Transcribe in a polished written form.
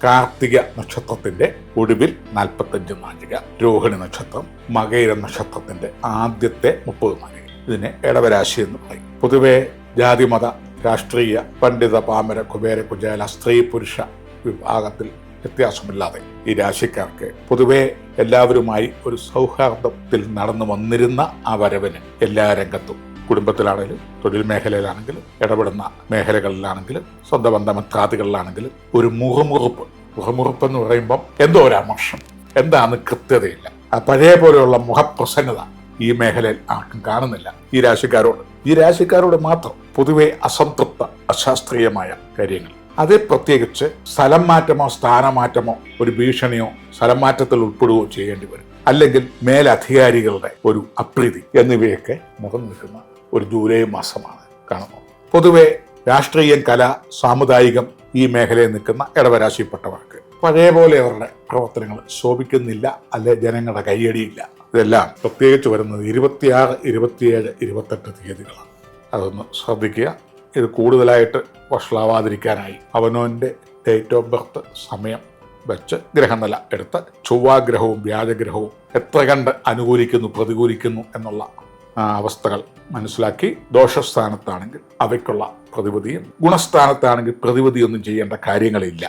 കാർത്തിക നക്ഷത്രത്തിന്റെ ഒടുവിൽ 45 നാഴിക, രോഹിണി നക്ഷത്രം, മകയിര നക്ഷത്രത്തിന്റെ ആദ്യത്തെ 30 നാഴിക. ഇതിനെ ഇടവരാശി എന്ന് പറയും. പൊതുവെ ജാതിമത രാഷ്ട്രീയ പണ്ഡിത പാമര കുബേര കുചേല സ്ത്രീ പുരുഷ വിഭാഗത്തിൽ വ്യത്യാസമില്ലാതെ ഈ രാശിക്കാർക്ക് പൊതുവെ എല്ലാവരുമായി ഒരു സൗഹാർദ്ദത്തിൽ നടന്നു വന്നിരുന്ന ആ വരവിന് എല്ലാ രംഗത്തും, കുടുംബത്തിലാണെങ്കിലും തൊഴിൽ മേഖലയിലാണെങ്കിലും ഇടപെടുന്ന മേഖലകളിലാണെങ്കിലും സ്വന്തം ബന്ധമിത്രാദികളിലാണെങ്കിലും ഒരു മുഖമുറുപ്പ് എന്ന് പറയുമ്പം എന്തോ ഒരു അമർഷം, എന്താണെന്ന് കൃത്യതയില്ല. ആ പഴയ പോലെയുള്ള മുഖപ്രസന്നത ഈ മേഖലയിൽ ആർക്കും കാണുന്നില്ല. ഈ രാശിക്കാരോട് മാത്രം പൊതുവെ അസംതൃപ്ത അശാസ്ത്രീയമായ കാര്യങ്ങൾ, അത് പ്രത്യേകിച്ച് സ്ഥലം മാറ്റമോ സ്ഥാനമാറ്റമോ ഒരു ഭീഷണിയോ സ്ഥലം മാറ്റത്തിൽ ഉൾപ്പെടുകയോ ചെയ്യേണ്ടി വരും, അല്ലെങ്കിൽ മേലധികാരികളുടെ ഒരു അപ്രീതി എന്നിവയൊക്കെ മുഖം നിൽക്കുന്ന ഒരു ജൂലൈ മാസമാണ് കാണുന്നത്. പൊതുവെ രാഷ്ട്രീയം, കല, സാമുദായികം ഈ മേഖലയിൽ നിൽക്കുന്ന ഇടവരാശിപ്പെട്ടവർക്ക് പഴയ പോലെ അവരുടെ പ്രവർത്തനങ്ങൾ ശോഭിക്കുന്നില്ല, അല്ലെ ജനങ്ങളുടെ കയ്യടിയില്ല. ഇതെല്ലാം പ്രത്യേകിച്ച് വരുന്നത് 26, 27, 28 തീയതികളാണ്. അതൊന്ന് ശ്രദ്ധിക്കുക. ഇത് കൂടുതലായിട്ട് വഷളാവാതിരിക്കാനായി അവനവൻ്റെ ഡേറ്റ് ഓഫ് ബർത്ത് സമയം വെച്ച് ഗ്രഹനില എടുത്ത് ചൊവ്വാഗ്രഹവും വ്യാഴഗ്രഹവും എത്ര കണ്ട് അനുകൂലിക്കുന്നു പ്രതികൂലിക്കുന്നു എന്നുള്ള അവസ്ഥകൾ മനസ്സിലാക്കി, ദോഷസ്ഥാനത്താണെങ്കിൽ അവയ്ക്കുള്ള പ്രതിവിധിയും, ഗുണസ്ഥാനത്താണെങ്കിൽ പ്രതിവിധിയൊന്നും ചെയ്യേണ്ട കാര്യങ്ങളില്ല.